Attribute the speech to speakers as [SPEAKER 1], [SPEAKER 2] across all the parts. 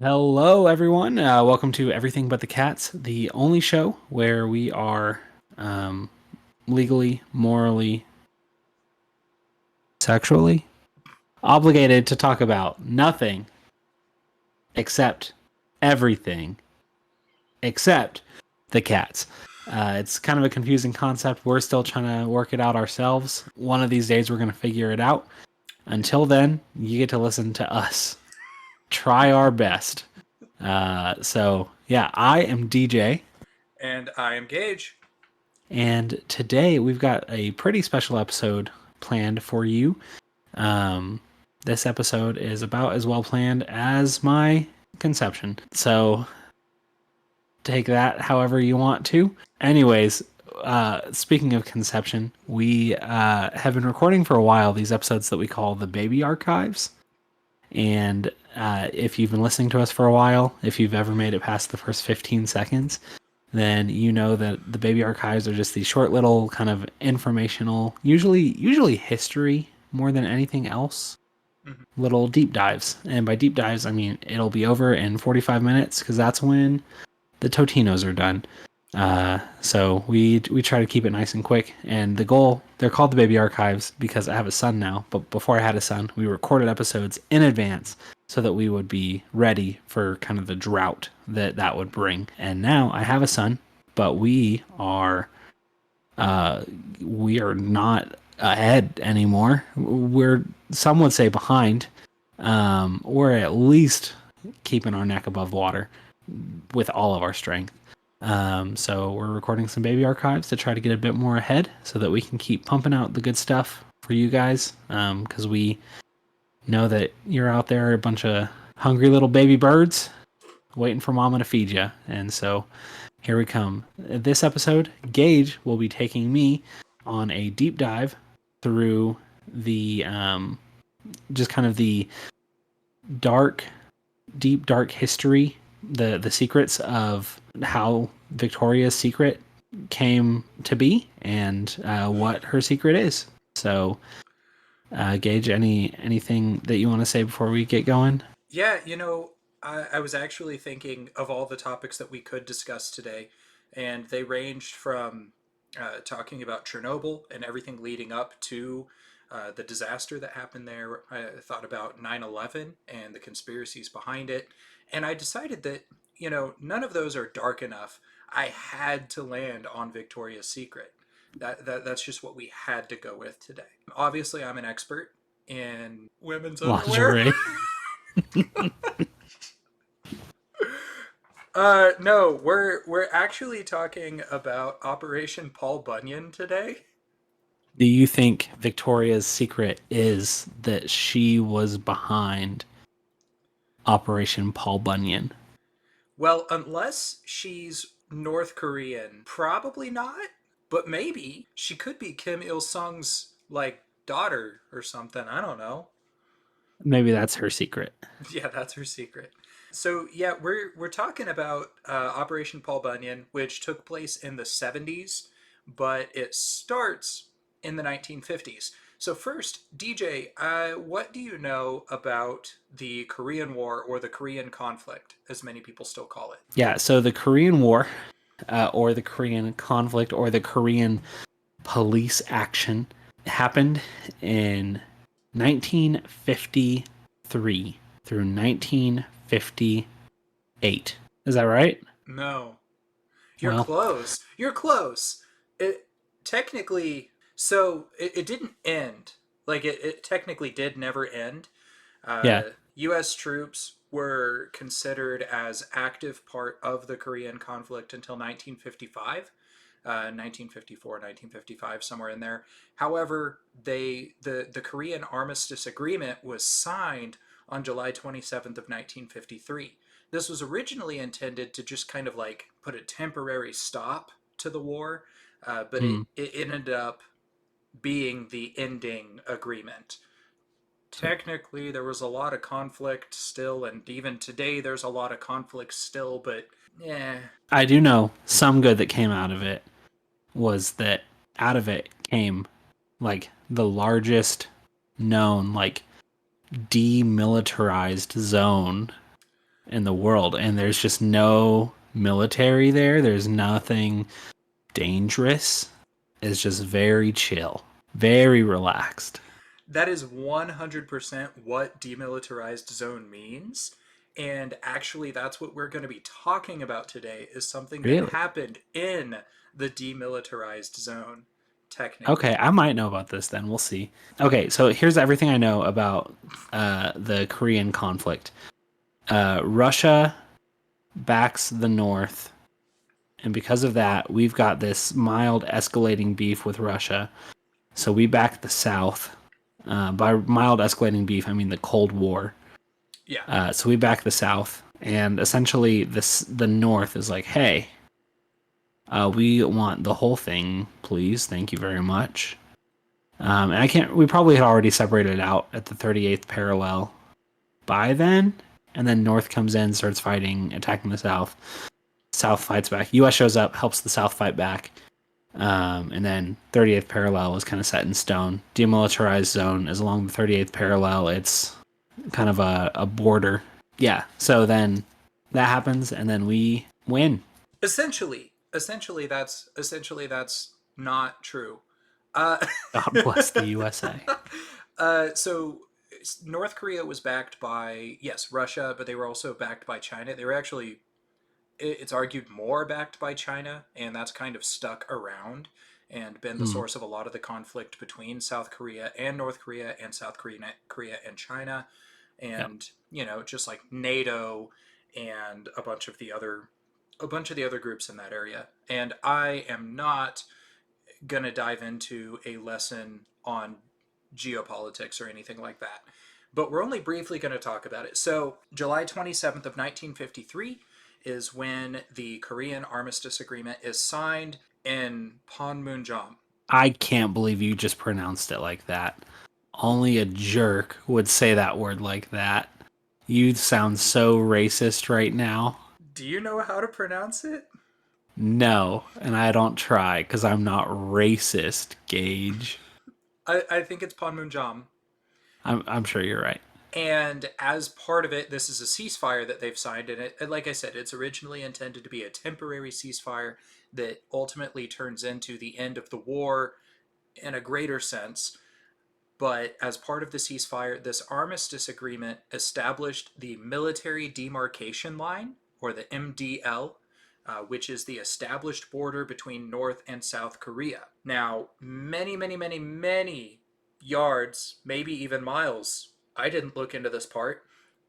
[SPEAKER 1] Hello, everyone. Welcome to Everything But the Cats, the only show where we are um, legally, morally, sexually obligated to talk about nothing except everything except the cats. It's kind of a confusing concept. We're still trying to work it out ourselves. One of these days, we're going to figure it out. Until then, you get to listen to us try our best. I am DJ.
[SPEAKER 2] And I am Gage.
[SPEAKER 1] And today we've got a pretty special episode planned for you. Um, this episode is about as well planned as my conception. So take that however you want to. Anyways, speaking of conception, we have been recording for a while these episodes that we call the baby archives. And if you've been listening to us for a while, if you've ever made it past the first 15 seconds, then you know that the baby archives are just these short little kind of informational, usually history more than anything else,
[SPEAKER 2] Mhm.
[SPEAKER 1] little deep dives. And by deep dives, I mean it'll be over in 45 minutes because that's when the Totinos are done. So we try to keep it nice and quick. And the goal, they're called the baby archives because I have a son now. But before I had a son, we recorded episodes in advance so that we would be ready for kind of the drought that would bring. And now I have a son, but we are not ahead anymore. We're, some would say, behind. We're at least keeping our neck above water with all of our strength. So we're recording some baby archives to try to get a bit more ahead so that we can keep pumping out the good stuff for you guys. Because we know that you're out there a bunch of hungry little baby birds waiting for mama to feed you. And so here we come. This episode, Gage will be taking me on a deep dive through the just kind of the dark, deep, dark history, the secrets of how Victoria's secret came to be and what her secret is. So, Gage, anything that you want to say before we get going?
[SPEAKER 2] Yeah, I was actually thinking of all the topics that we could discuss today, and they ranged from talking about Chernobyl and everything leading up to the disaster that happened there. I thought about 9/11 and the conspiracies behind it, and I decided that, none of those are dark enough. I had to land on Victoria's Secret. That's just what we had to go with today. Obviously, I'm an expert in women's underwear.
[SPEAKER 1] Lingerie.
[SPEAKER 2] No, we're actually talking about Operation Paul Bunyan today.
[SPEAKER 1] Do you think Victoria's secret is that she was behind Operation Paul Bunyan?
[SPEAKER 2] Well, unless she's North Korean, probably not. But maybe she could be Kim Il Sung's daughter or something. I don't know.
[SPEAKER 1] Maybe that's her secret.
[SPEAKER 2] Yeah, that's her secret. So yeah, we're talking about Operation Paul Bunyan, which took place in the 70s, but it starts in the 1950s. So first, DJ, what do you know about the Korean War or the Korean conflict, as many people still call it?
[SPEAKER 1] Yeah, so the Korean War, or the Korean conflict, or the Korean police action happened in 1953 through 1958. Is that right?
[SPEAKER 2] No, you're
[SPEAKER 1] Well,
[SPEAKER 2] close. You're close. It technically, so it didn't end. It technically did never end.
[SPEAKER 1] yeah.
[SPEAKER 2] U.S. troops were considered as active part of the Korean conflict until 1955, 1954, 1955, somewhere in there. However, the Korean Armistice Agreement was signed on July 27th of 1953. This was originally intended to just kind of put a temporary stop to the war, but
[SPEAKER 1] Hmm.
[SPEAKER 2] it ended up being the ending agreement.
[SPEAKER 1] So
[SPEAKER 2] Technically, there was a lot of conflict still, and even today there's a lot of conflict still, but yeah.
[SPEAKER 1] I do know some good that came out of it was that out of it came like the largest known like demilitarized zone in the world, and there's just no military there. There's nothing dangerous. It's just very chill, very relaxed.
[SPEAKER 2] That is 100% what demilitarized zone means. And actually, that's what we're going to be talking about today is something that
[SPEAKER 1] Really?
[SPEAKER 2] happened in the demilitarized zone,
[SPEAKER 1] Okay,
[SPEAKER 2] technically.
[SPEAKER 1] I might know about this then. We'll see. Okay, so here's everything I know about the Korean conflict. Russia backs the North, and because of that, we've got this mild escalating beef with Russia. So we back the South. By mild escalating beef, I mean the Cold War.
[SPEAKER 2] Yeah.
[SPEAKER 1] So we back the South, and essentially the North is like, hey, we want the whole thing, please. Thank you very much. And I can't. We probably had already separated out at the 38th parallel by then, and then North comes in, starts fighting, attacking the South. South fights back. U.S. shows up, helps the South fight back, and then 38th parallel is kind of set in stone. Demilitarized zone is along the 38th parallel. It's kind of a border. Yeah. So then that happens, and then we win.
[SPEAKER 2] Essentially, that's not true. Uh,
[SPEAKER 1] God bless the USA.
[SPEAKER 2] so North Korea was backed by, yes, Russia, but they were also backed by China. They were actually, it's argued, more backed by China, and that's kind of stuck around and been the
[SPEAKER 1] Hmm.
[SPEAKER 2] source of a lot of the conflict between South Korea and North Korea and Korea and China,
[SPEAKER 1] Yep.
[SPEAKER 2] and just like NATO and a bunch of the other groups in that area. And I am not going to dive into a lesson on geopolitics or anything like that. But we're only briefly going to talk about it. So, July 27th of 1953 is when the Korean Armistice Agreement is signed in Panmunjom.
[SPEAKER 1] I can't believe you just pronounced it like that. Only a jerk would say that word like that. You sound so racist right now.
[SPEAKER 2] Do you know how to pronounce it?
[SPEAKER 1] No, and I don't try because I'm not racist, Gage.
[SPEAKER 2] I think it's Panmunjom.
[SPEAKER 1] I'm sure you're right.
[SPEAKER 2] And as part of it, this is a ceasefire that they've signed. And like I said, it's originally intended to be a temporary ceasefire that ultimately turns into the end of the war in a greater sense. But as part of the ceasefire, this armistice agreement established the military demarcation line, or the MDL, which is the established border between North and South Korea. Now, many, many, many, many yards, maybe even miles, I didn't look into this part,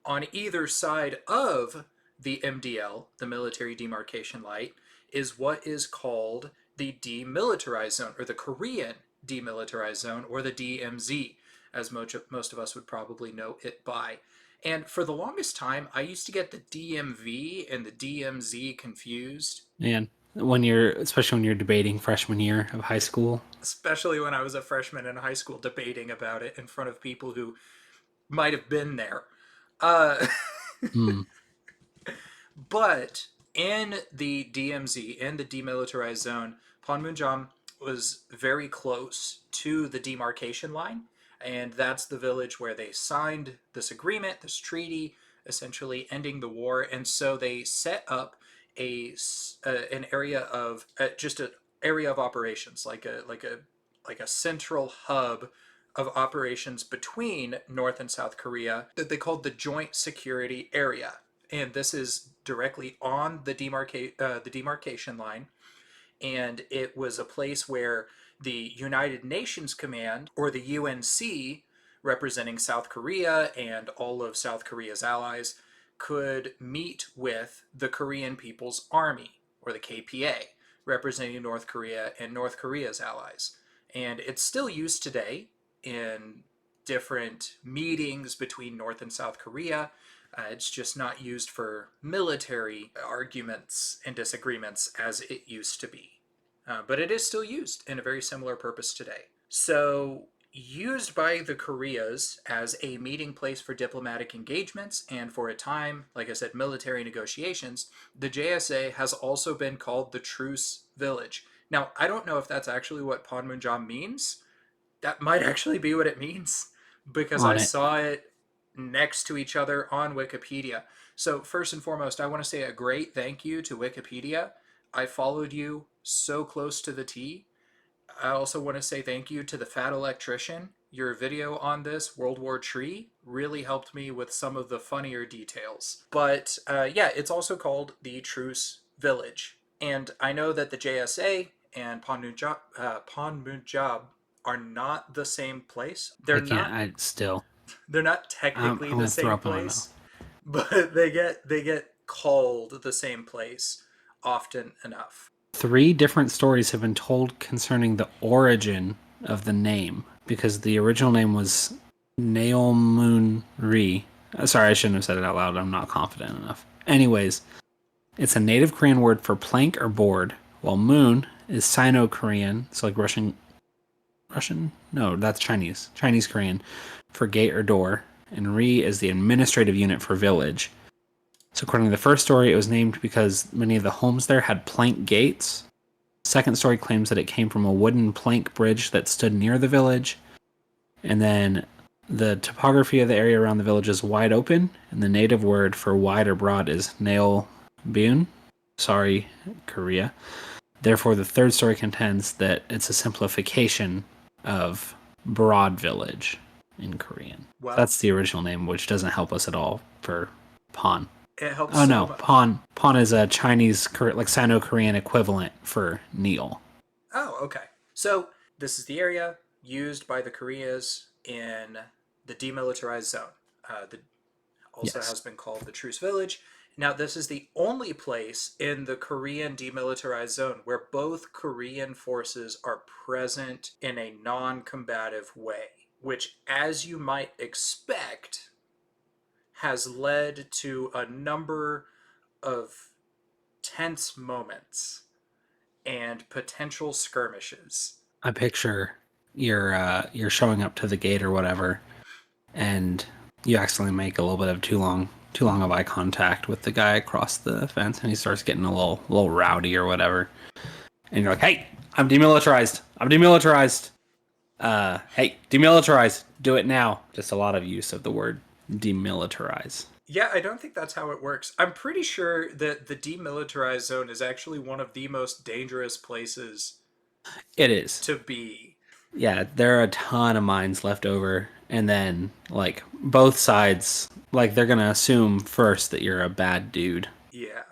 [SPEAKER 2] on either side of the MDL, the military demarcation line, is what is called the demilitarized zone, or the Korean demilitarized zone, or the DMZ, as most of us would probably know it by. And for the longest time, I used to get the DMV and the DMZ confused,
[SPEAKER 1] And especially when you're debating freshman year of high school.
[SPEAKER 2] especially when I was a freshman in high school debating about it in front of people who might have been there. Uh,
[SPEAKER 1] Hmm.
[SPEAKER 2] but in the DMZ, in the demilitarized zone, Panmunjom was very close to the demarcation line, and that's the village where they signed this agreement, this treaty, essentially ending the war. And so they set up an area of just an area of operations, like a central hub of operations between North and South Korea that they called the Joint Security Area. And this is directly on the demarcation line, and it was a place where the United Nations Command, or the UNC, representing South Korea and all of South Korea's allies, could meet with the Korean People's Army, or the KPA, representing North Korea and North Korea's allies. And it's still used today in different meetings between North and South Korea. It's just not used for military arguments and disagreements as it used to be. But it is still used in a very similar purpose today. So, used by the Koreas as a meeting place for diplomatic engagements and for a time, like I said, military negotiations, the JSA has also been called the Truce Village. Now, I don't know if that's actually what Panmunjom means. That might actually be what it means because I
[SPEAKER 1] On it.
[SPEAKER 2] saw it next to each other on Wikipedia. So, first and foremost, I want to say a great thank you to Wikipedia. I followed you so close to the T. I also want to say thank you to the Fat Electrician. Your video on this World War Tree really helped me with some of the funnier details. But yeah, it's also called the Truce Village. And I know that the JSA and Panmunjab are not the same place.
[SPEAKER 1] I can't. I still.
[SPEAKER 2] They're not
[SPEAKER 1] I'm
[SPEAKER 2] technically the
[SPEAKER 1] gonna throw
[SPEAKER 2] same
[SPEAKER 1] up in my mouth.
[SPEAKER 2] place, but they get called the same place often enough.
[SPEAKER 1] 3 different stories have been told concerning the origin of the name, because the original name was Naolmunri. Sorry, I shouldn't have said it out loud. I'm not confident enough. Anyways, it's a native Korean word for plank or board, while moon is Sino-Korean, so like Russian? No, that's Chinese. Chinese Korean for gate or door, and Ri is the administrative unit for village. So according to the first story, it was named because many of the homes there had plank gates. Second story claims that it came from a wooden plank bridge that stood near the village. And then the topography of the area around the village is wide open, and the native word for wide or broad is Naol Byun. Sorry, Korea. Therefore, the third story contends that it's a simplification of Broad Village in Korean.
[SPEAKER 2] Well,
[SPEAKER 1] That's the original name, which doesn't help us at all for Pon.
[SPEAKER 2] it helps
[SPEAKER 1] Oh
[SPEAKER 2] so
[SPEAKER 1] no,
[SPEAKER 2] much.
[SPEAKER 1] Pon is a Chinese, like Sino-Korean equivalent for Neil.
[SPEAKER 2] Oh, okay. So this is the area used by the Koreas in the demilitarized zone. The also
[SPEAKER 1] Yes.
[SPEAKER 2] has been called the Truce Village. Now, this is the only place in the Korean demilitarized zone where both Korean forces are present in a non combative way, which, as you might expect, has led to a number of tense moments and potential skirmishes.
[SPEAKER 1] I picture you're showing up to the gate or whatever, and you accidentally make a little bit of too long of eye contact with the guy across the fence, and he starts getting a little rowdy or whatever. And you're like, "Hey, I'm demilitarized. I'm demilitarized. Hey, demilitarize. Do it now." Just a lot of use of the word demilitarize.
[SPEAKER 2] Yeah, I don't think that's how it works. I'm pretty sure that the demilitarized zone is actually one of the most dangerous places
[SPEAKER 1] It is.
[SPEAKER 2] to be.
[SPEAKER 1] Yeah, there are a ton of mines left over, and then like both sides, like they're gonna assume first that you're a bad dude,
[SPEAKER 2] Yeah,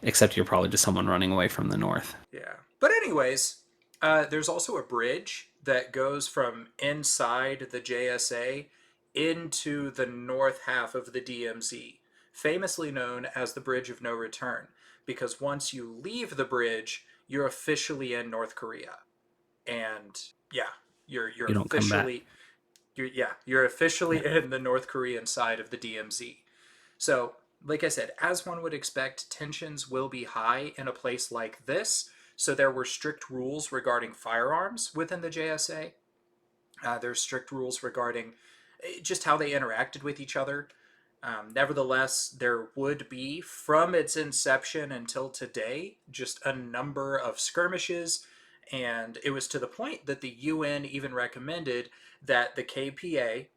[SPEAKER 1] except you're probably just someone running away from the north.
[SPEAKER 2] yeah. But anyways, there's also a bridge that goes from inside the JSA into the north half of the DMZ, famously known as the Bridge of No Return, because once you leave the bridge, you're officially in North Korea, and yeah, you're
[SPEAKER 1] You don't come back.
[SPEAKER 2] officially you're officially in the North Korean side of the DMZ. So, like I said, as one would expect, tensions will be high in a place like this. So there were strict rules regarding firearms within the JSA. There's strict rules regarding just how they interacted with each other. Nevertheless, there would be, from its inception until today, just a number of skirmishes. And it was to the point that the UN even recommended that the KPA,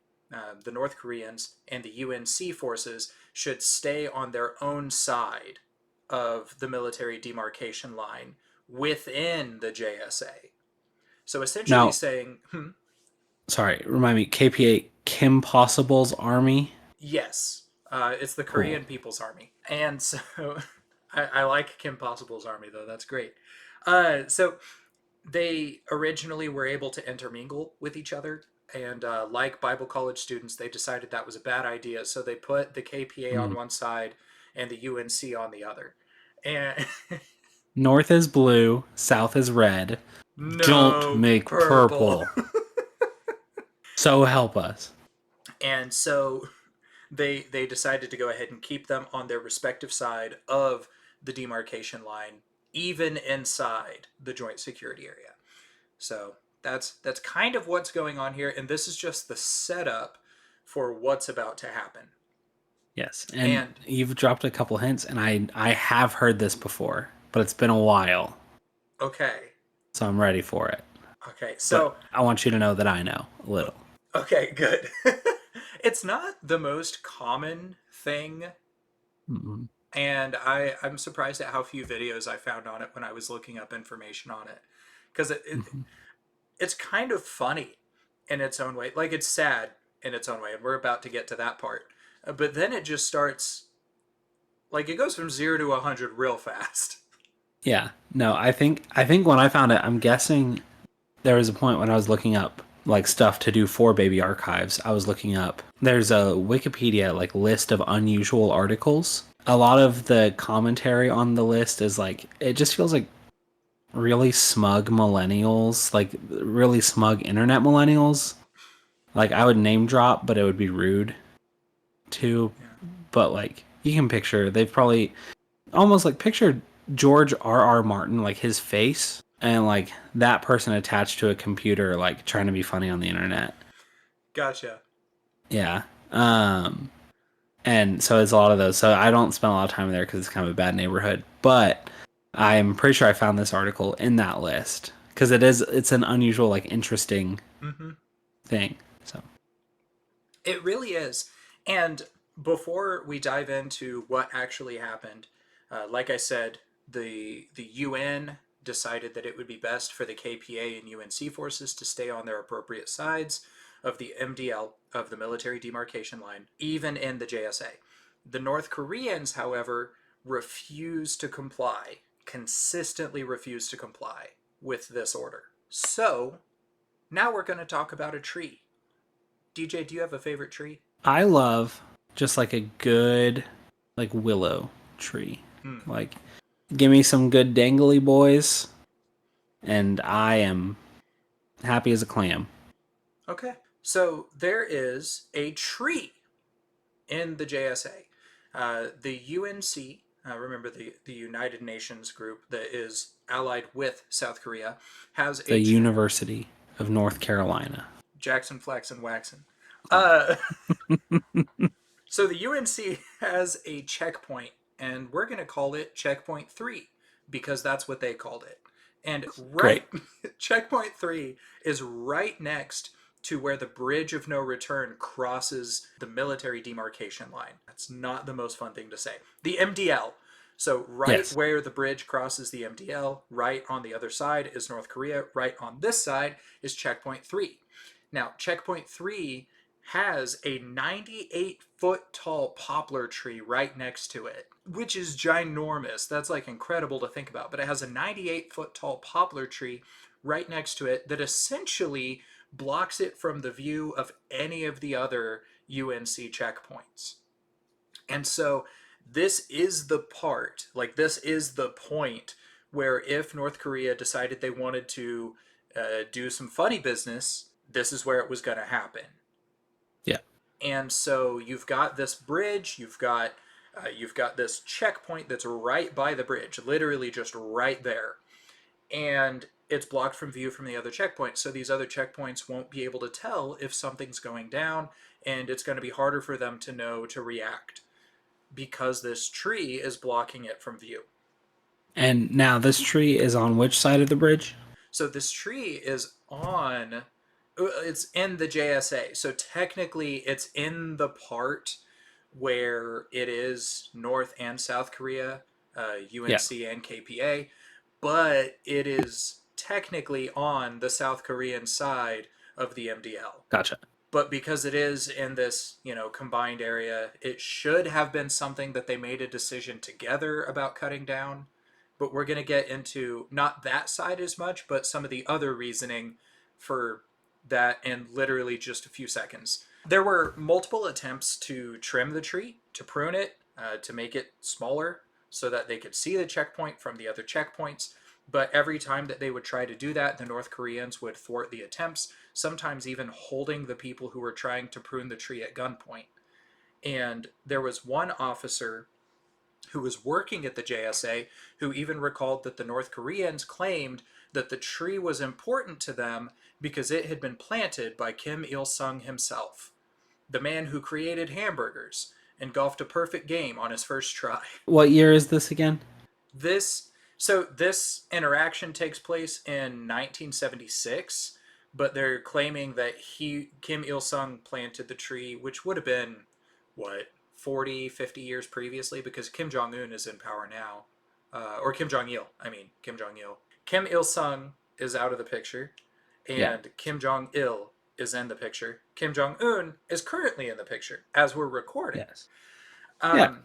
[SPEAKER 2] the North Koreans, and the UNC forces should stay on their own side of the military demarcation line within the JSA. So essentially
[SPEAKER 1] Now,
[SPEAKER 2] saying,
[SPEAKER 1] sorry, remind me, KPA Kim Possible's army.
[SPEAKER 2] yes, it's the
[SPEAKER 1] Cool.
[SPEAKER 2] Korean People's Army. And so I like Kim Possible's army, though. That's great. So they originally were able to intermingle with each other. And like Bible college students, they decided that was a bad idea. So they put the KPA on
[SPEAKER 1] Mm.
[SPEAKER 2] one side and the UNC on the other. And
[SPEAKER 1] North is blue, south is red. Don't
[SPEAKER 2] no,
[SPEAKER 1] make
[SPEAKER 2] purple.
[SPEAKER 1] purple. So help us.
[SPEAKER 2] And so they decided to go ahead and keep them on their respective side of the demarcation line, even inside the joint security area. So that's kind of what's going on here, and this is just the setup for what's about to happen.
[SPEAKER 1] Yes, and
[SPEAKER 2] And
[SPEAKER 1] you've dropped a couple hints, and I have heard this before, but it's been a while,
[SPEAKER 2] okay,
[SPEAKER 1] so I'm ready for it.
[SPEAKER 2] okay,
[SPEAKER 1] But
[SPEAKER 2] so
[SPEAKER 1] I want you to know that I know a little.
[SPEAKER 2] okay, good. It's not the most common thing
[SPEAKER 1] Mm-mm.
[SPEAKER 2] And I'm surprised at how few videos I found on it when I was looking up information on it, because
[SPEAKER 1] Mm-hmm.
[SPEAKER 2] it's kind of funny in its own way. Like, it's sad in its own way, and we're about to get to that part. But then it just starts, like, it goes from 0 to 100 real fast.
[SPEAKER 1] Yeah. No, I think when I found it, I'm guessing there was a point when I was looking up like stuff to do for baby archives. I was looking up. There's a Wikipedia like list of unusual articles. A lot of the commentary on the list is like it just feels like really smug millennials, like really smug internet millennials. Like I would name drop, but it would be rude too.
[SPEAKER 2] Yeah.
[SPEAKER 1] But like you can picture they've probably almost like picture George R. R. Martin, like his face, and like that person attached to a computer, like trying to be funny on the internet.
[SPEAKER 2] Gotcha.
[SPEAKER 1] Yeah. And so it's a lot of those. So I don't spend a lot of time there because it's kind of a bad neighborhood. But I'm pretty sure I found this article in that list because it's an unusual, like interesting
[SPEAKER 2] Mm-hmm.
[SPEAKER 1] thing. So
[SPEAKER 2] It really is. And before we dive into what actually happened, like I said, the UN decided that it would be best for the KPA and UNC forces to stay on their appropriate sides of the MDL, of the military demarcation line, even in the JSA. The North Koreans, however, refused to comply, consistently refused to comply with this order. So now we're going to talk about a tree. DJ, do you have a favorite tree?
[SPEAKER 1] I love just like a good like willow tree.
[SPEAKER 2] Hmm.
[SPEAKER 1] Like give me some good dangly boys and I am happy as a clam.
[SPEAKER 2] Okay. So there is a tree in the JSA. The UNC, remember the United Nations group that is allied with South Korea, has
[SPEAKER 1] The
[SPEAKER 2] a
[SPEAKER 1] University of North Carolina.
[SPEAKER 2] Jackson Flex and Waxon. Uh, so the UNC has a checkpoint, and we're going to call it Checkpoint 3 because that's what they called it. And
[SPEAKER 1] Great.
[SPEAKER 2] right, Checkpoint 3 is right next to where the bridge of no return crosses the military demarcation line. That's not the most fun thing to say. The MDL. So, right
[SPEAKER 1] Yes.
[SPEAKER 2] where the bridge crosses the MDL, right on the other side is North Korea, right on this side is Checkpoint 3. Now, Checkpoint 3 has a 98-foot tall poplar tree right next to it, which is ginormous. That's like incredible to think about. But it has a 98-foot tall poplar tree right next to it that essentially blocks it from the view of any of the other UNC checkpoints. And so this is the part, like, this is the point where if North Korea decided they wanted to do some funny business, this is where it was going to happen.
[SPEAKER 1] Yeah.
[SPEAKER 2] And so you've got this bridge, you've got this checkpoint that's right by the bridge, literally just right there, and it's blocked from view from the other checkpoints. So these other checkpoints won't be able to tell if something's going down, and it's going to be harder for them to know to react because this tree is blocking it from view.
[SPEAKER 1] And now this tree is on which side of the bridge?
[SPEAKER 2] So this tree is on, it's in the JSA. So technically, it's in the part where it is North and South Korea,
[SPEAKER 1] Yeah.
[SPEAKER 2] UNC and KPA, but it is technically on the South Korean side of the MDL.
[SPEAKER 1] Gotcha.
[SPEAKER 2] But because it is in this, combined area, it should have been something that they made a decision together about cutting down. But we're going to get into not that side as much, but some of the other reasoning for that in literally just a few seconds. There were multiple attempts to trim the tree, to prune it, to make it smaller so that they could see the checkpoint from the other checkpoints. But every time that they would try to do that, the North Koreans would thwart the attempts, sometimes even holding the people who were trying to prune the tree at gunpoint. And there was one officer who was working at the JSA who even recalled that the North Koreans claimed that the tree was important to them because it had been planted by Kim Il sung himself, the man who created hamburgers and golfed a perfect game on his first try.
[SPEAKER 1] What year is this again?
[SPEAKER 2] This so this interaction takes place in 1976, but they're claiming that Kim Il Sung planted the tree, which would have been what 40, 50 years previously, because Kim Jong-un is in power now. Or Kim Jong-il, I mean, Kim Jong-il. Kim Il-sung is out of the picture,
[SPEAKER 1] Yeah.
[SPEAKER 2] and Kim Jong-il is in the picture. Kim Jong-un is currently in the picture as we're recording.
[SPEAKER 1] Yes. Yeah.
[SPEAKER 2] Um,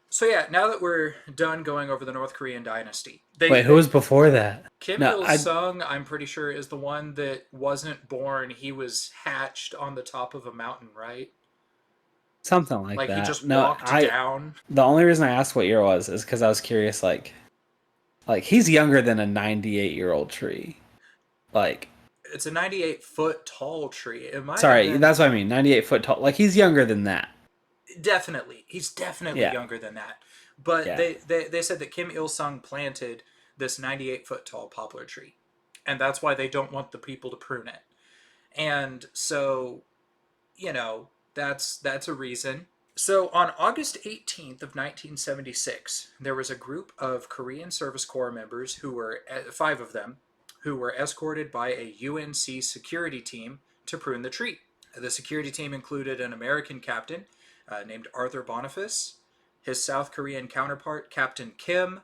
[SPEAKER 2] so yeah, now that we're done going over the North Korean dynasty,
[SPEAKER 1] Wait, who was before that?
[SPEAKER 2] Kim
[SPEAKER 1] No,
[SPEAKER 2] Il
[SPEAKER 1] I
[SPEAKER 2] Sung, I'm pretty sure, is the one that wasn't born. He was hatched on the top of a mountain, right?
[SPEAKER 1] something like
[SPEAKER 2] Like he
[SPEAKER 1] that.
[SPEAKER 2] just
[SPEAKER 1] No,
[SPEAKER 2] walked
[SPEAKER 1] I
[SPEAKER 2] down.
[SPEAKER 1] the only reason I asked what year it was is because I was curious. Like he's younger than a 98-year-old tree. Like,
[SPEAKER 2] It's a 98-foot tall tree. It might have
[SPEAKER 1] sorry,
[SPEAKER 2] been.
[SPEAKER 1] that's what I mean. 98 foot tall. Like he's younger than that.
[SPEAKER 2] Definitely. He's definitely
[SPEAKER 1] Yeah.
[SPEAKER 2] younger than that. But
[SPEAKER 1] Yeah.
[SPEAKER 2] they said that Kim Il Sung planted this 98-foot tall poplar tree. And that's why they don't want the people to prune it. And so, that's a reason. So on August 18th of 1976, there was a group of Korean Service Corps members who were, five of them, who were escorted by a UNC security team to prune the tree. The security team included an American captain named Arthur Boniface, his South Korean counterpart, Captain Kim,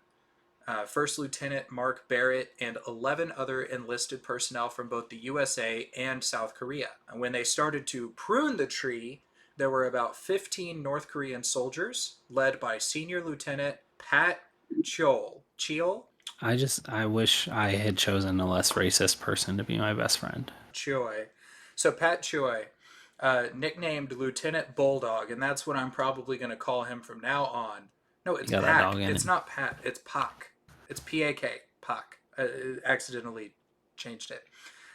[SPEAKER 2] First Lieutenant Mark Barrett, and 11 other enlisted personnel from both the USA and South Korea. And when they started to prune the tree, there were about 15 North Korean soldiers, led by Senior Lieutenant Pat Cheol. Cheol?
[SPEAKER 1] I wish I had chosen a less racist person to be my best friend.
[SPEAKER 2] Choi. So Pat Choi, nicknamed Lieutenant Bulldog, and that's what I'm probably going to call him from now on. No,
[SPEAKER 1] You
[SPEAKER 2] it's
[SPEAKER 1] got that
[SPEAKER 2] Pac.
[SPEAKER 1] dog in
[SPEAKER 2] It's
[SPEAKER 1] it.
[SPEAKER 2] not Pat. It's Pac. It's P-A-K. Pac. Accidentally changed it.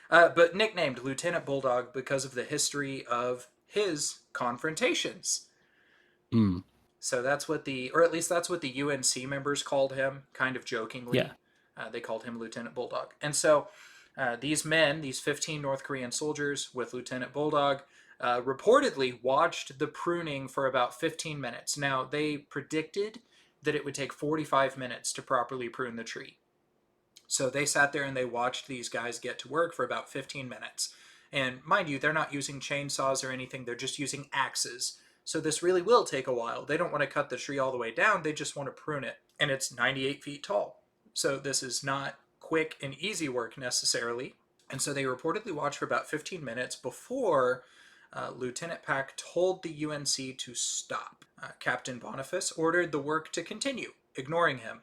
[SPEAKER 2] But nicknamed Lieutenant Bulldog because of the history of his confrontations.
[SPEAKER 1] Mm.
[SPEAKER 2] So that's what or at least that's what the UNC members called him, kind of
[SPEAKER 1] Yeah.
[SPEAKER 2] jokingly. They called him Lieutenant Bulldog. And so these men, these 15 North Korean soldiers with Lieutenant Bulldog, reportedly watched the pruning for about 15 minutes. Now, they predicted that it would take 45 minutes to properly prune the tree. So they sat there and they watched these guys get to work for about 15 minutes. And mind you, they're not using chainsaws or anything, they're just using axes. So this really will take a while. They don't want to cut the tree all the way down, they just want to prune it. And it's 98 feet tall. So this is not quick and easy work necessarily. And so they reportedly watched for about 15 minutes before Lieutenant Pack told the UNC to stop. Captain Boniface ordered the work to continue, ignoring him.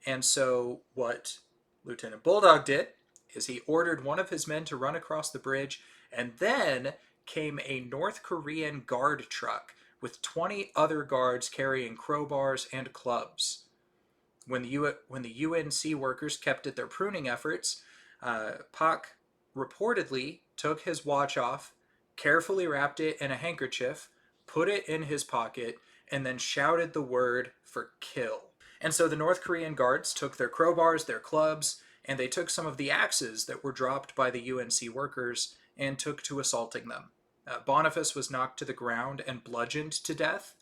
[SPEAKER 2] And so what Lieutenant Bulldog did is he ordered one of his men to run across the bridge, and then came a North Korean guard truck with 20 other guards carrying crowbars and clubs. When the UNC workers kept at their pruning efforts, Pak reportedly took his watch off, carefully wrapped it in a handkerchief, put it in his pocket, and then shouted the word for kill. And so the North Korean guards took their crowbars, their clubs, and they took some of the axes that were dropped by the UNC workers and took to assaulting them. Boniface was knocked to the ground and bludgeoned to death.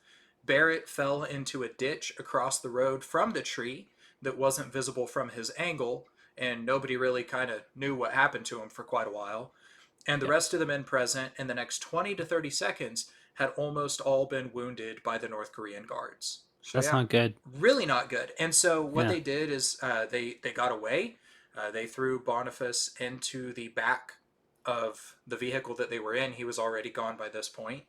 [SPEAKER 2] Barrett fell into a ditch across the road from the tree that wasn't visible from his angle, and nobody really kind of knew what happened to him for quite a while. And the
[SPEAKER 1] Yeah.
[SPEAKER 2] rest of the men present in the next 20 to 30 seconds had almost all been wounded by the North Korean guards. So
[SPEAKER 1] That's
[SPEAKER 2] yeah,
[SPEAKER 1] not good.
[SPEAKER 2] really not good. And so what
[SPEAKER 1] Yeah.
[SPEAKER 2] they did is they got away. They threw Boniface into the back of the vehicle that they were in. He was already gone by this point.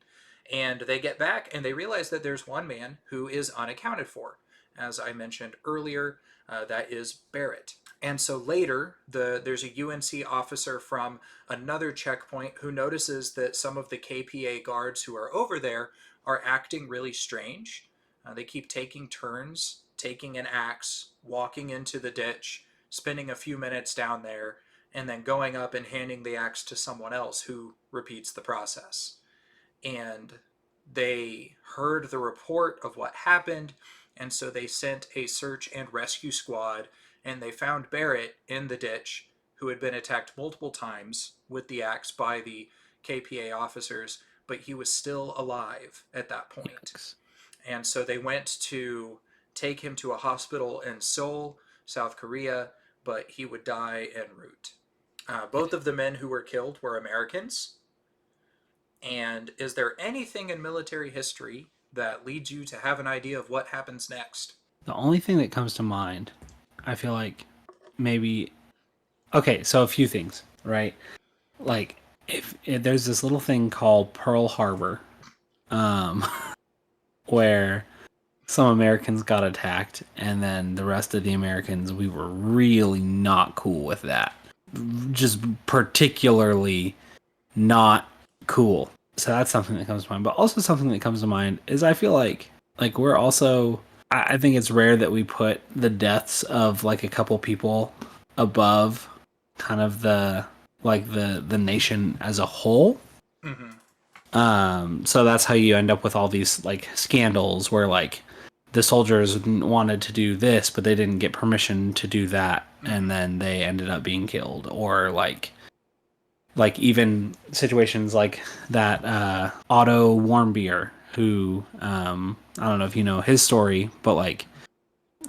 [SPEAKER 2] And they get back and they realize that there's one man who is unaccounted for. As I mentioned earlier, that is Barrett. And so later, there's a UNC officer from another checkpoint who notices that some of the KPA guards who are over there are acting really strange. They keep taking turns, taking an axe, walking into the ditch, spending a few minutes down there, and then going up and handing the axe to someone else who repeats the process. And they heard the report of what happened, and so they sent a search and rescue squad, and they found Barrett in the ditch, who had been attacked multiple times with the axe by the KPA officers, but he was still alive at that point.
[SPEAKER 1] Yikes.
[SPEAKER 2] And so they went to take him to a hospital in Seoul, South Korea, but he would die en route. Both of the men who were killed were Americans. And is there anything in military history that leads you to have an idea of what happens next?
[SPEAKER 1] The only thing that comes to mind, I feel like maybe okay, so a few things, right? Like if there's this little thing called Pearl Harbor, um, where some Americans got attacked, and then the rest of the Americans, we were really not cool with that. Just particularly not cool. So that's something that comes to mind. But also something that comes to mind is I feel like we're also I think it's rare that we put the deaths of like a couple people above kind of the nation as a whole.
[SPEAKER 2] Mm-hmm.
[SPEAKER 1] So that's how you end up with all these like scandals where like the soldiers wanted to do this, but they didn't get permission to do that,
[SPEAKER 2] Mm-hmm.
[SPEAKER 1] and then they ended up being killed. Or like even situations like that Otto Warmbier, who I don't know if you know his story, but like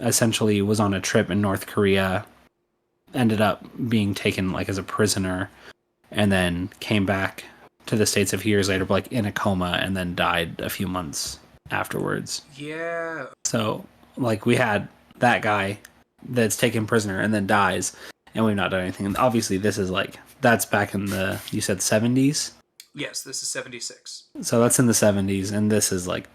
[SPEAKER 1] essentially was on a trip in North Korea, ended up being taken like as a prisoner, and then came back to the States a few years later, but like in a coma, and then died a few months afterwards.
[SPEAKER 2] Yeah.
[SPEAKER 1] So like we had that guy that's taken prisoner and then dies, and we've not done anything. And obviously, this is like that's back in the you said 70s,
[SPEAKER 2] Yes, this is 76.
[SPEAKER 1] so that's in the 70s, and this is like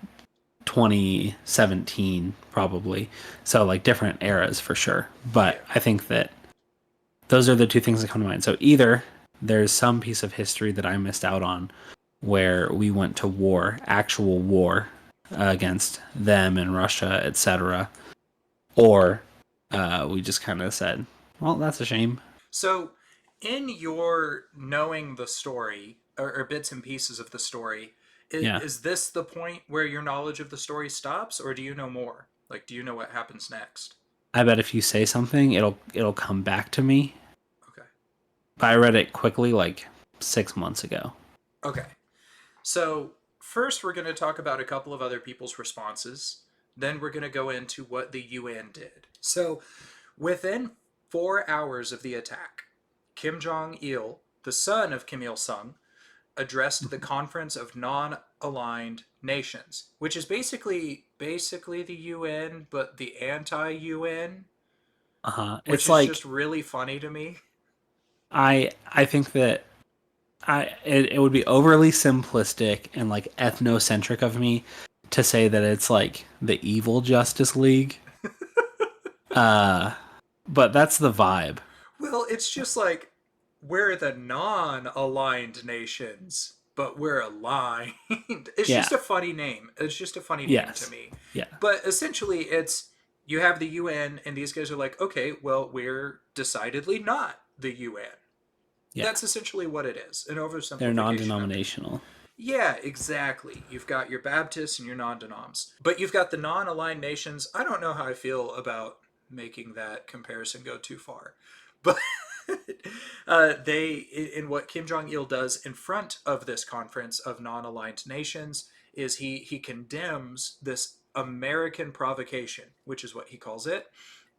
[SPEAKER 1] 2017 probably. So like different eras for sure.
[SPEAKER 2] Yeah.
[SPEAKER 1] But I think that those are the two things that come to mind. So either there's some piece of history that I missed out on where we went to war, actual war against them and Russia, etc., or we just kind of said, "Well, that's a shame."
[SPEAKER 2] So, in your knowing the story, or bits and pieces of the story,
[SPEAKER 1] Yeah,
[SPEAKER 2] is this the point where your knowledge of the story stops, or do you know more? Like, do you know what happens next?
[SPEAKER 1] I bet if you say something, it'll come back to me.
[SPEAKER 2] Okay.
[SPEAKER 1] But I read it quickly, like 6 months ago.
[SPEAKER 2] Okay. So, first, we're going to talk about a couple of other people's responses. Then, we're going to go into what the UN did. So, within 4 hours of the attack, Kim Jong il, the son of Kim Il sung, addressed the Conference of Non-Aligned Nations, which is basically the UN, but the anti-UN, which
[SPEAKER 1] It's
[SPEAKER 2] is
[SPEAKER 1] like
[SPEAKER 2] just really funny to me.
[SPEAKER 1] I think that it would be overly simplistic and like ethnocentric of me to say that it's like the evil Justice League. Uh, but that's the vibe.
[SPEAKER 2] Well, it's just like we're the non-aligned nations, but we're aligned. It's
[SPEAKER 1] Yeah.
[SPEAKER 2] just a funny name. It's just a funny name to
[SPEAKER 1] Yes.
[SPEAKER 2] me.
[SPEAKER 1] Yeah.
[SPEAKER 2] But essentially, it's you have the UN, and these guys are like, okay, well, we're decidedly not the UN.
[SPEAKER 1] Yeah.
[SPEAKER 2] That's essentially what it is, an
[SPEAKER 1] They're
[SPEAKER 2] oversimplification of it.
[SPEAKER 1] non-denominational.
[SPEAKER 2] Yeah, exactly. You've got your Baptists and your non-denoms. But you've got the non-aligned nations. I don't know how I feel about making that comparison go too far. But in what Kim Jong Il does in front of this conference of non-aligned nations, is he condemns this American provocation, which is what he calls it,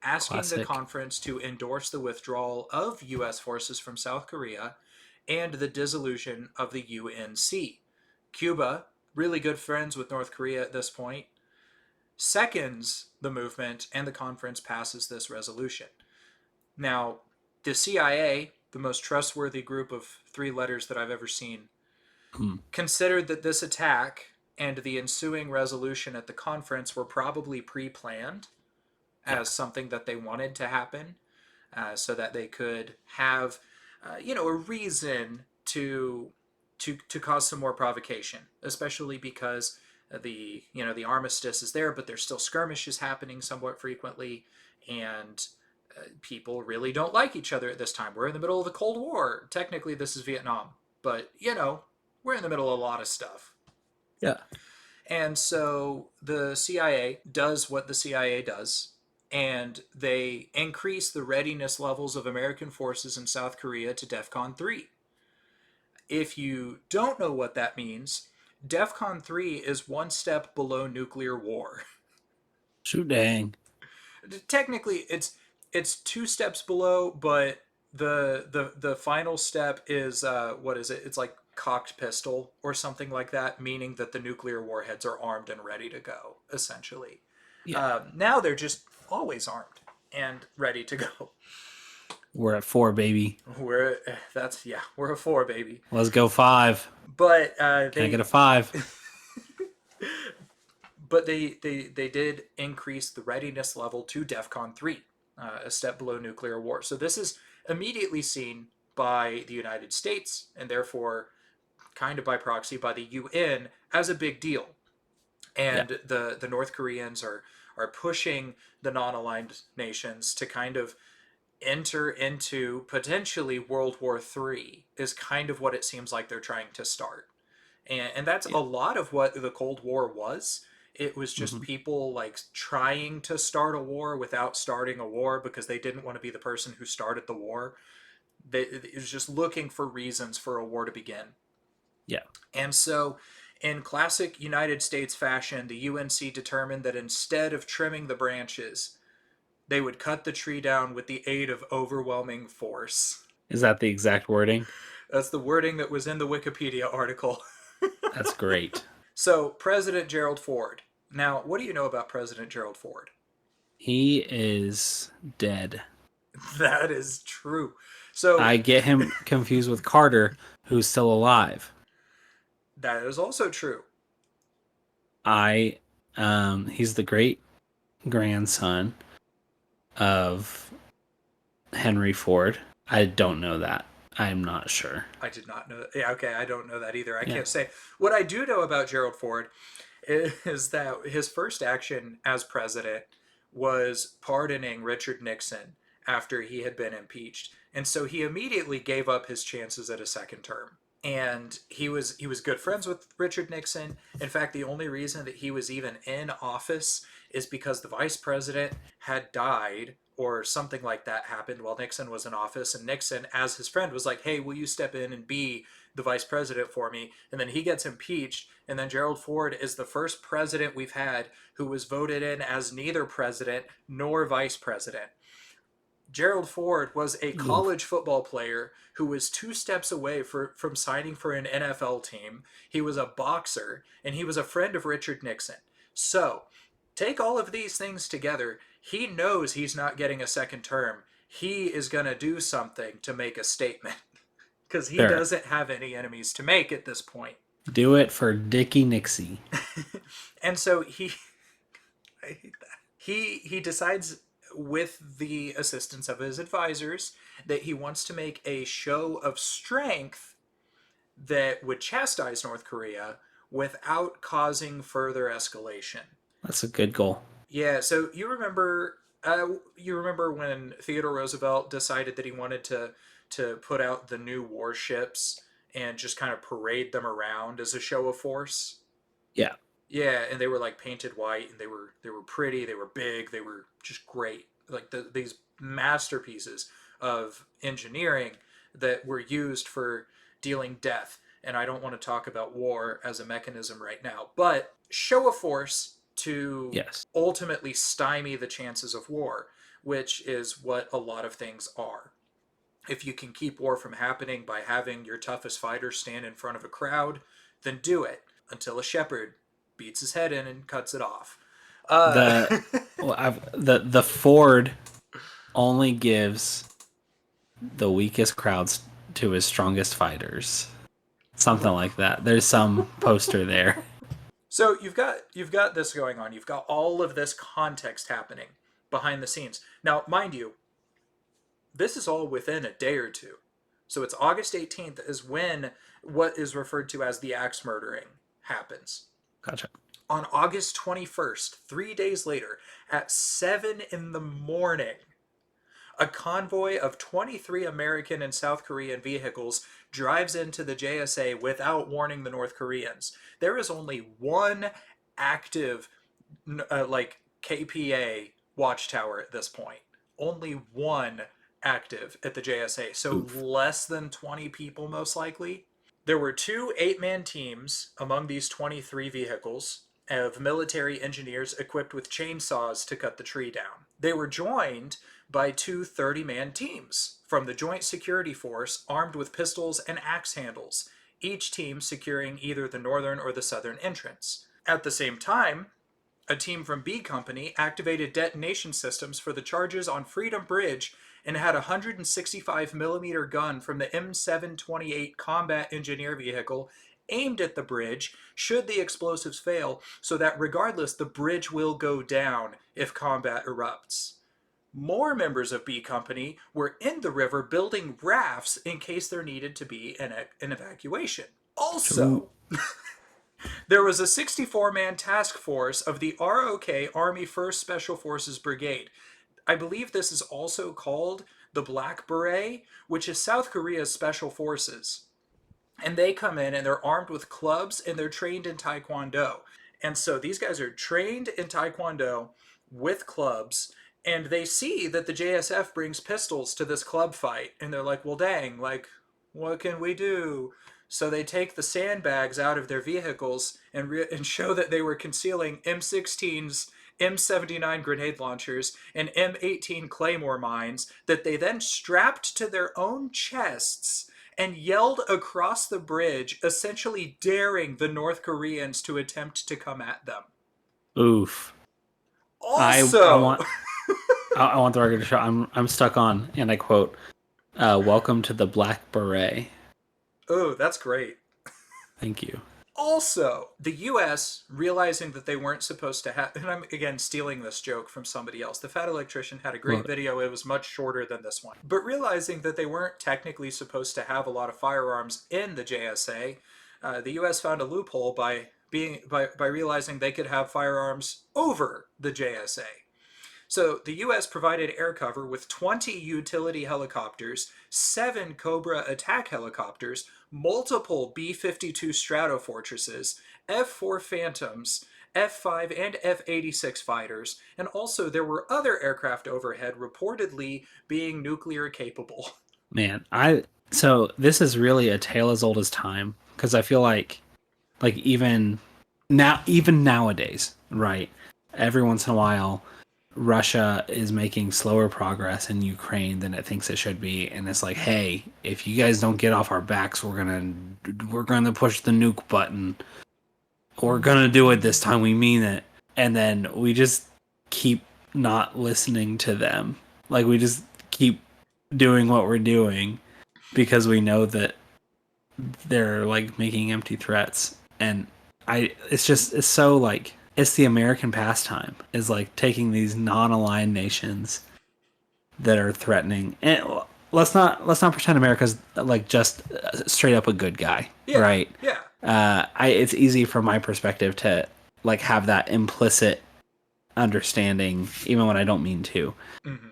[SPEAKER 2] asking the
[SPEAKER 1] Classic.
[SPEAKER 2] conference to endorse the withdrawal of U.S. forces from South Korea and the dissolution of the UNC. Cuba, really good friends with North Korea at this point, seconds the movement, and the conference passes this resolution. Now, the CIA, the most trustworthy group of three letters that I've ever seen,
[SPEAKER 1] Hmm.
[SPEAKER 2] considered that this attack and the ensuing resolution at the conference were probably pre planned
[SPEAKER 1] Yeah.
[SPEAKER 2] as something that they wanted to happen, so that they could have, a reason to cause some more provocation, especially because the armistice is there, but there's still skirmishes happening somewhat frequently, and people really don't like each other at this time. We're in the middle of the Cold War. Technically, this is Vietnam, but we're in the middle of a lot of stuff.
[SPEAKER 1] Yeah.
[SPEAKER 2] And so the CIA does what the CIA does, and they increase the readiness levels of American forces in South Korea to DEFCON 3. If you don't know what that means, DEFCON 3 is one step below nuclear war.
[SPEAKER 1] Shoot dang.
[SPEAKER 2] Technically, it's two steps below, but the final step is what is it? It's like cocked pistol or something like that, meaning that the nuclear warheads are armed and ready to go, essentially.
[SPEAKER 1] Yeah.
[SPEAKER 2] Now they're just always armed and ready to go.
[SPEAKER 1] We're at 4, baby.
[SPEAKER 2] We're a four, baby.
[SPEAKER 1] Let's go 5.
[SPEAKER 2] But
[SPEAKER 1] Can I get a 5?
[SPEAKER 2] they did increase the readiness level to DEFCON 3, a step below nuclear war. So this is immediately seen by the United States, and therefore kind of by proxy by the UN, as a big deal.
[SPEAKER 1] Yeah.
[SPEAKER 2] And the North Koreans are pushing the non-aligned nations to kind of enter into potentially World War III, is kind of what it seems like they're trying to start. And that's
[SPEAKER 1] Yeah.
[SPEAKER 2] a lot of what the Cold War was. It was just
[SPEAKER 1] Hmm.
[SPEAKER 2] people like trying to start a war without starting a war because they didn't want to be the person who started the war. It was just looking for reasons for a war to begin.
[SPEAKER 1] Yeah.
[SPEAKER 2] And so, in classic United States fashion, the UNC determined that instead of trimming the branches, they would cut the tree down with the aid of overwhelming force.
[SPEAKER 1] Is that the exact wording?
[SPEAKER 2] That's the wording that was in the Wikipedia article.
[SPEAKER 1] That's great.
[SPEAKER 2] So, President Gerald Ford. Now, what do you know about President Gerald Ford?
[SPEAKER 1] He is dead.
[SPEAKER 2] That is true. So,
[SPEAKER 1] I get him confused with Carter, who's still alive.
[SPEAKER 2] that is also true.
[SPEAKER 1] I he's the great grandson of Henry Ford. I don't know that. I'm not sure.
[SPEAKER 2] I did not know that. Yeah, okay, I don't know that either. I
[SPEAKER 1] Yeah.
[SPEAKER 2] can't say. What I do know about Gerald Ford is that his first action as president was pardoning Richard Nixon after he had been impeached. And so he immediately gave up his chances at a second term. And he was good friends with Richard Nixon. In fact, the only reason that he was even in office is because the vice president had died or something like that happened while Nixon was in office, and Nixon, as his friend, was like, "Hey, will you step in and be the vice president for me?" And then he gets impeached, and then Gerald Ford is the first president we've had who was voted in as neither president nor vice president. Gerald Ford was a
[SPEAKER 1] Oof.
[SPEAKER 2] college football player who was two steps away from signing for an NFL team. He was a boxer, and he was a friend of Richard Nixon. So, take all of these things together. He knows he's not getting a second term. He is going to do something to make a statement because he
[SPEAKER 1] Sure.
[SPEAKER 2] doesn't have any enemies to make at this point.
[SPEAKER 1] Do it for Dickie Nixie.
[SPEAKER 2] And so I hate that. He decides with the assistance of his advisors that he wants to make a show of strength that would chastise North Korea without causing further escalation.
[SPEAKER 1] That's a good goal.
[SPEAKER 2] Yeah, so you remember when Theodore Roosevelt decided that he wanted to put out the new warships and just kind of parade them around as a show of force?
[SPEAKER 1] Yeah.
[SPEAKER 2] Yeah, and they were like painted white, and they were pretty, they were big, they were just great. Like these masterpieces of engineering that were used for dealing death. And I don't want to talk about war as a mechanism right now, but show of force to
[SPEAKER 1] Yes.
[SPEAKER 2] ultimately stymie the chances of war, which is what a lot of things are. If you can keep war from happening by having your toughest fighter stand in front of a crowd, then do it until a shepherd beats his head in and cuts it off. Uh,
[SPEAKER 1] The the Ford only gives the weakest crowds to his strongest fighters. Something like that. There's some poster there.
[SPEAKER 2] so you've got this going on. You've got all of this context happening behind the scenes. Now, mind you, this is all within a day or two. So it's August 18th is when what is referred to as the axe murdering happens.
[SPEAKER 1] Gotcha.
[SPEAKER 2] On August 21st, 3 days later, at 7 in the morning, a convoy of 23 American and South Korean vehicles drives into the JSA without warning the North Koreans. There is only one active, like, KPA watchtower at this point. Only one active at the JSA. So
[SPEAKER 1] Oof.
[SPEAKER 2] less than 20 people, most likely. There were two 8-man teams among these 23 vehicles of military engineers equipped with chainsaws to cut the tree down. They were joined by two 30-man teams from the Joint Security Force armed with pistols and axe handles. each team securing either the northern or the southern entrance. At the same time, a team from B Company activated detonation systems for the charges on Freedom Bridge and had a 165mm gun from the M728 combat engineer vehicle aimed at the bridge should the explosives fail, so that regardless, the bridge will go down if combat erupts. More members of B Company were in the river building rafts in case there needed to be an evacuation.
[SPEAKER 1] Ooh.
[SPEAKER 2] Also, there was a 64-man task force of the ROK Army 1st Special Forces Brigade. I believe this is also called the Black Beret, which is South Korea's special forces. And they come in and they're armed with clubs and they're trained in Taekwondo. And so these guys are trained in Taekwondo with clubs, and they see that the JSF brings pistols to this club fight, and they're like, well, dang, like, what can we do? So they take the sandbags out of their vehicles and show that they were concealing M16s, M79 grenade launchers, and M18 Claymore mines that they then strapped to their own chests and yelled across the bridge, essentially daring the North Koreans to attempt to come at them.
[SPEAKER 1] Oof. I
[SPEAKER 2] Also,
[SPEAKER 1] want I want the record to show I'm stuck on, and I quote, "Welcome to the Black Beret."
[SPEAKER 2] oh, that's great.
[SPEAKER 1] Thank you.
[SPEAKER 2] Also, the US, realizing that they weren't supposed to have, and I'm again stealing this joke from somebody else. The Fat Electrician had a great
[SPEAKER 1] Love it.
[SPEAKER 2] video, it was much shorter than this one. But realizing that they weren't technically supposed to have a lot of firearms in the JSA, the US found a loophole by realizing they could have firearms over the JSA. So the U.S. provided air cover with 20 utility helicopters, 7 Cobra attack helicopters, multiple B-52 Stratofortresses, F-4 Phantoms, F-5 and F-86 fighters, and also there were other aircraft overhead reportedly being nuclear capable.
[SPEAKER 1] Man, so this is really a tale as old as time, because I feel like even nowadays, right? Every once in a while, Russia is making slower progress in Ukraine than it thinks it should be, and it's like, hey, if you guys don't get off our backs, we're gonna push the nuke button. We're gonna do it this time. We mean it. And then we just keep not listening to them. Like, we just keep doing what we're doing because we know that they're like making empty threats. And it's so like, it's the American pastime, is like taking these non-aligned nations that are threatening, and let's not pretend America's like just straight up a good guy,
[SPEAKER 2] Yeah,
[SPEAKER 1] right?
[SPEAKER 2] yeah.
[SPEAKER 1] It's easy from my perspective to like have that implicit understanding, even when I don't mean to.
[SPEAKER 2] Mm-hmm.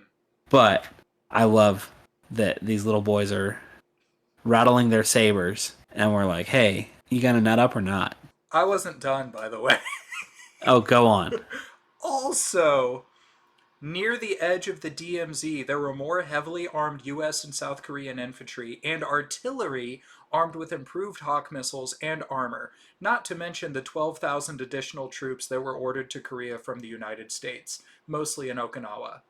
[SPEAKER 1] But I love that these little boys are rattling their sabers, and we're like, "Hey, you gonna nut up or not?"
[SPEAKER 2] I wasn't done, by the way.
[SPEAKER 1] Oh, go on.
[SPEAKER 2] Also, near the edge of the DMZ, there were more heavily armed US and South Korean infantry and artillery armed with improved Hawk missiles and armor, not to mention the 12,000 additional troops that were ordered to Korea from the United States, mostly in Okinawa.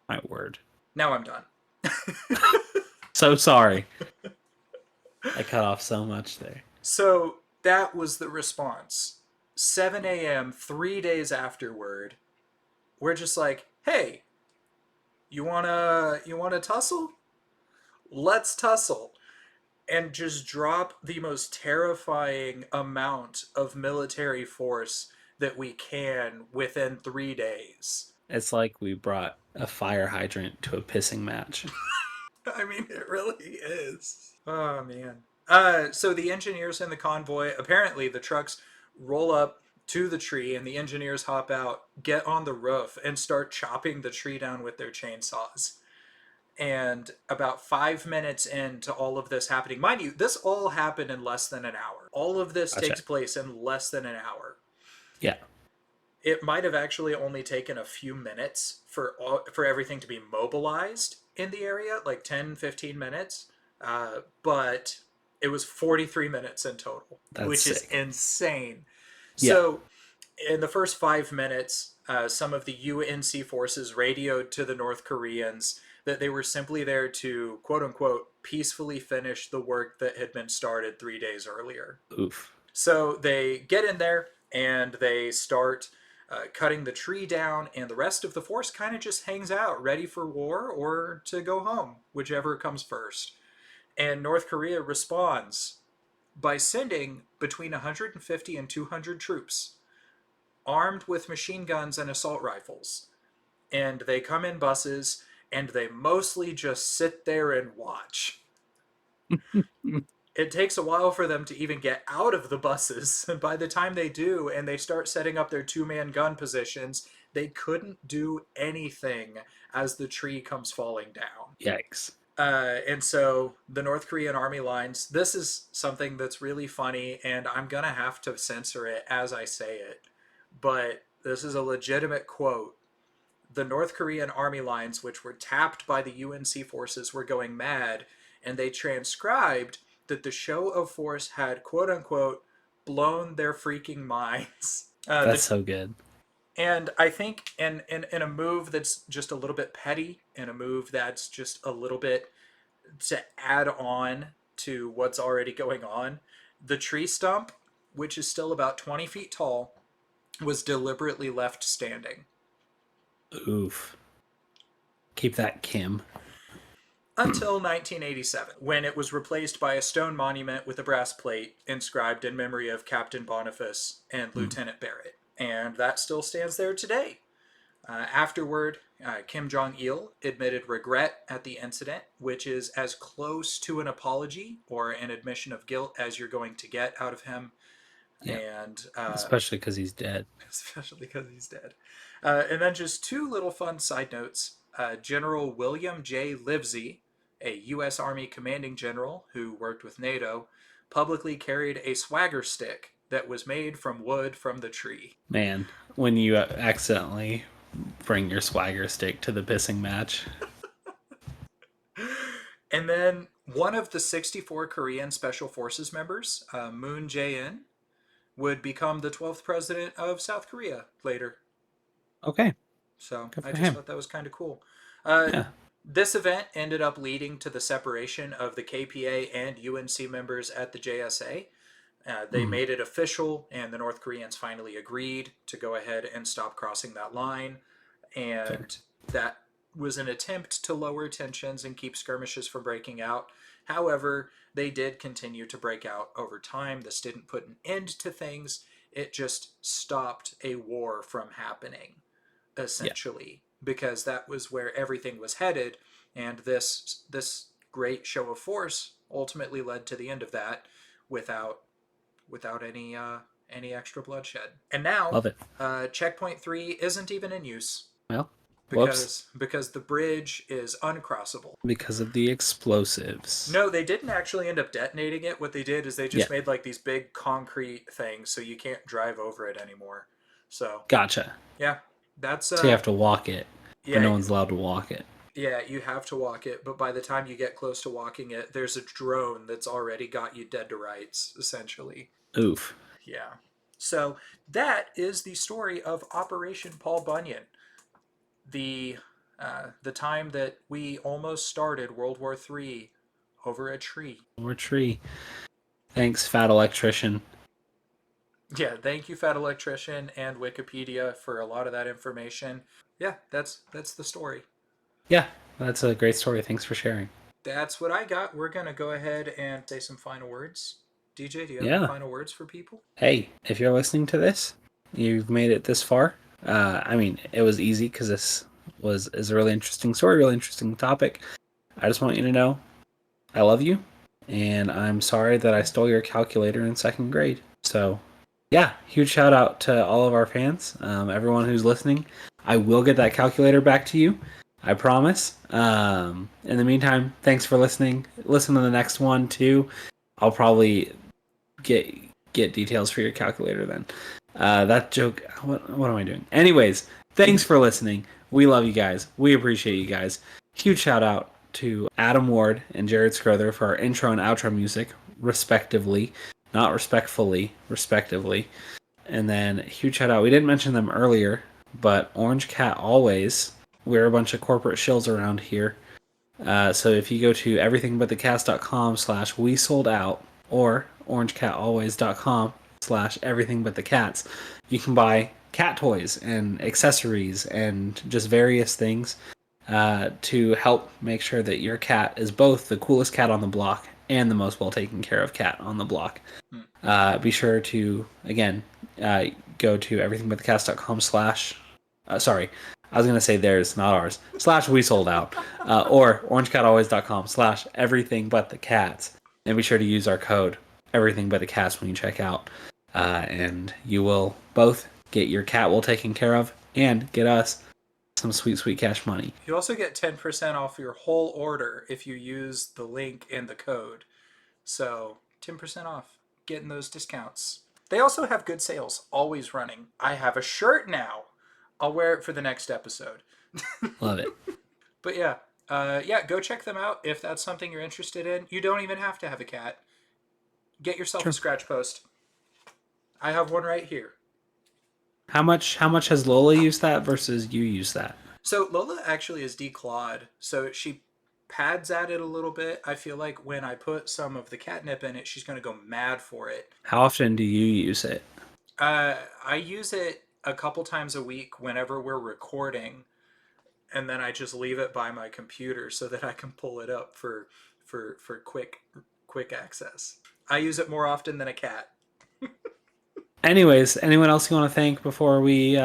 [SPEAKER 1] My word.
[SPEAKER 2] Now I'm done.
[SPEAKER 1] So sorry. I cut off so much there.
[SPEAKER 2] So that was the response. 7 a.m., 3 days afterward, we're just like, hey, you wanna tussle? Let's tussle. And just drop the most terrifying amount of military force that we can within 3 days.
[SPEAKER 1] It's like we brought a fire hydrant to a pissing match.
[SPEAKER 2] I mean, it really is. Oh, man. So the engineers in the convoy, apparently the trucks roll up to the tree and the engineers hop out, get on the roof, and start chopping the tree down with their chainsaws. And about 5 minutes into all of this happening, mind you, this all happened in less than an hour. All of this
[SPEAKER 1] Gotcha.
[SPEAKER 2] takes place in less than an hour.
[SPEAKER 1] Yeah.
[SPEAKER 2] It might have actually only taken a few minutes for everything to be mobilized in the area, like 10, 15 minutes. But it was 43 minutes in total, which
[SPEAKER 1] Sick.
[SPEAKER 2] is insane.
[SPEAKER 1] Yeah.
[SPEAKER 2] So in the first 5 minutes, some of the UNC forces radioed to the North Koreans that they were simply there to, quote unquote, peacefully finish the work that had been started 3 days earlier.
[SPEAKER 1] Oof.
[SPEAKER 2] So they get in there and they start cutting the tree down, and the rest of the force kind of just hangs out, ready for war or to go home, whichever comes first. And North Korea responds by sending between 150 and 200 troops armed with machine guns and assault rifles. And they come in buses and they mostly just sit there and watch. It takes a while for them to even get out of the buses. And by the time they do and they start setting up their two-man gun positions, they couldn't do anything as the tree comes falling down.
[SPEAKER 1] Yikes.
[SPEAKER 2] And so the North Korean army lines, this is something that's really funny, and I'm going to have to censor it as I say it. But this is a legitimate quote. The North Korean army lines, which were tapped by the UNC forces, were going mad, and they transcribed that the show of force had, quote unquote, blown their freaking minds.
[SPEAKER 1] That's so good.
[SPEAKER 2] And I think in a move that's just a little bit petty, in a move that's just a little bit to add on to what's already going on, the tree stump, which is still about 20 feet tall, was deliberately left standing.
[SPEAKER 1] Oof. Keep that, Kim.
[SPEAKER 2] Until 1987, when it was replaced by a stone monument with a brass plate inscribed in memory of Captain Boniface and Lieutenant Barrett. And that still stands there today. Afterward, Kim Jong-il admitted regret at the incident, which is as close to an apology or an admission of guilt as you're going to get out of him.
[SPEAKER 1] Yeah.
[SPEAKER 2] And
[SPEAKER 1] especially because he's dead.
[SPEAKER 2] Especially because he's dead. And then just two little fun side notes. General William J. Livesey, a U.S. Army commanding general who worked with NATO, publicly carried a swagger stick that was made from wood from the tree.
[SPEAKER 1] Man, when you accidentally bring your swagger stick to the pissing match.
[SPEAKER 2] And then one of the 64 Korean Special Forces members, Moon Jae-in, would become the 12th president of South Korea later.
[SPEAKER 1] Okay.
[SPEAKER 2] So I just thought that was kind of cool. Yeah. This event ended up leading to the separation of the KPA and UNC members at the JSA. They made it official, and the North Koreans finally agreed to go ahead and stop crossing that line. And that was an attempt to lower tensions and keep skirmishes from breaking out. However, they did continue to break out over time. This didn't put an end to things. It just stopped a war from happening, essentially, because that was where everything was headed. And this great show of force ultimately led to the end of that without any extra bloodshed. And now,
[SPEAKER 1] love it.
[SPEAKER 2] Checkpoint 3 isn't even in use.
[SPEAKER 1] Well,
[SPEAKER 2] because the bridge is uncrossable.
[SPEAKER 1] Because of the explosives.
[SPEAKER 2] No, they didn't actually end up detonating it. What they did is they just made like these big concrete things so you can't drive over it anymore. So
[SPEAKER 1] gotcha.
[SPEAKER 2] Yeah, that's
[SPEAKER 1] so you have to walk it.
[SPEAKER 2] Yeah,
[SPEAKER 1] but no one's allowed to walk it.
[SPEAKER 2] Yeah, you have to walk it, but by the time you get close to walking it, there's a drone that's already got you dead to rights, essentially.
[SPEAKER 1] Oof.
[SPEAKER 2] Yeah. So that is the story of Operation Paul Bunyan. The time that we almost started World War III over a tree.
[SPEAKER 1] Over a tree. Thanks, Fat Electrician.
[SPEAKER 2] Yeah, thank you, Fat Electrician and Wikipedia for a lot of that information. Yeah, that's the story.
[SPEAKER 1] Yeah, that's a great story. Thanks for sharing.
[SPEAKER 2] That's what I got. We're going to go ahead and say some final words. DJ, do you have any final words for people?
[SPEAKER 1] Hey, if you're listening to this, you've made it this far. I mean, it was easy because this is a really interesting story, really interesting topic. I just want you to know I love you, and I'm sorry that I stole your calculator in second grade. So, yeah, huge shout out to all of our fans, everyone who's listening. I will get that calculator back to you. I promise. In the meantime, thanks for listening. Listen to the next one, too. I'll probably get details for your calculator then. That joke, what am I doing? Anyways, thanks for listening. We love you guys. We appreciate you guys. Huge shout out to Adam Ward and Jared Scrother for our intro and outro music, respectively. Not respectfully, respectively. And then huge shout out, we didn't mention them earlier, but Orange Cat Always. We're a bunch of corporate shills around here. So if you go to everythingbutthecats.com/we sold out or orangecatalways.com/everythingbutthecats, you can buy cat toys and accessories and just various things to help make sure that your cat is both the coolest cat on the block and the most well taken care of cat on the block.
[SPEAKER 2] Hmm.
[SPEAKER 1] Be sure to, again, go to everythingbutthecats.com slash, sorry, I was going to say theirs, not ours, /we sold out, or orangecatalways.com/everythingbutthecats. And be sure to use our code everythingbutthecats when you check out. And you will both get your cat well taken care of and get us some sweet, sweet cash money.
[SPEAKER 2] You also get 10% off your whole order if you use the link in the code. So 10% off, getting those discounts. They also have good sales, always running. I have a shirt now. I'll wear it for the next episode.
[SPEAKER 1] Love it.
[SPEAKER 2] But yeah, yeah, go check them out if that's something you're interested in. You don't even have to have a cat. Get yourself a scratch post. I have one right here.
[SPEAKER 1] How much has Lola used that versus you use that?
[SPEAKER 2] So Lola actually is declawed, so she pads at it a little bit. I feel like when I put some of the catnip in it, she's going to go mad for it.
[SPEAKER 1] How often do you use it?
[SPEAKER 2] I use it a couple times a week whenever we're recording, and then I just leave it by my computer so that I can pull it up for quick access. I use it more often than a cat.
[SPEAKER 1] Anyways, anyone else you want to thank before we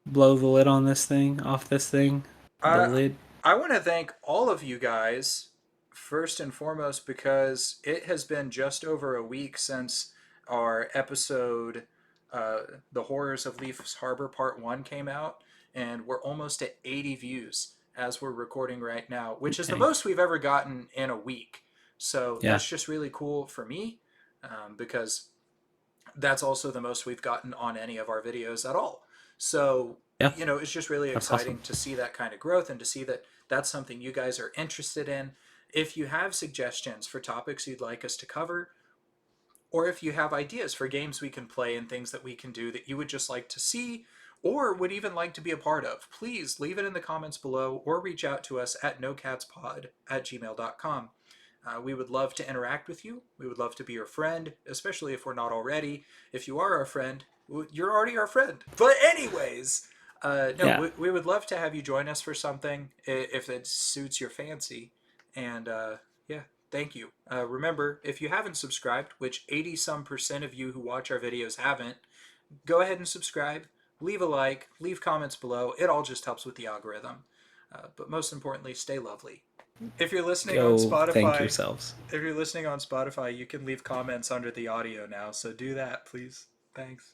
[SPEAKER 1] blow the lid on this thing, off this thing? The
[SPEAKER 2] Uh,
[SPEAKER 1] lid?
[SPEAKER 2] I want to thank all of you guys first and foremost because it has been just over a week since our episode, uh, The Horrors of Leaf's Harbor Part 1 came out, and we're almost at 80 views as we're recording right now, which is the
[SPEAKER 1] Dang.
[SPEAKER 2] most we've ever gotten in a week. So
[SPEAKER 1] Yeah.
[SPEAKER 2] that's just really cool for me because that's also the most we've gotten on any of our videos at all. So,
[SPEAKER 1] Yeah.
[SPEAKER 2] it's just really
[SPEAKER 1] That's
[SPEAKER 2] exciting
[SPEAKER 1] awesome.
[SPEAKER 2] to see that kind of growth and to see that that's something you guys are interested in. If you have suggestions for topics you'd like us to cover, or if you have ideas for games we can play and things that we can do that you would just like to see or would even like to be a part of, please leave it in the comments below or reach out to us at nocatspod@gmail.com. We would love to interact with you. We would love to be your friend, especially if we're not already. If you are our friend, you're already our friend. But anyways, no,
[SPEAKER 1] Yeah.
[SPEAKER 2] we would love to have you join us for something if it suits your fancy. And yeah, thank you. Remember, if you haven't subscribed, which 80 some percent of you who watch our videos haven't, go ahead and subscribe. Leave a like, leave comments below. It all just helps with the algorithm. But most importantly, stay lovely. If you're listening on
[SPEAKER 1] Go thank
[SPEAKER 2] Spotify,
[SPEAKER 1] yourselves.
[SPEAKER 2] you can leave comments under the audio now. So do that, please. Thanks.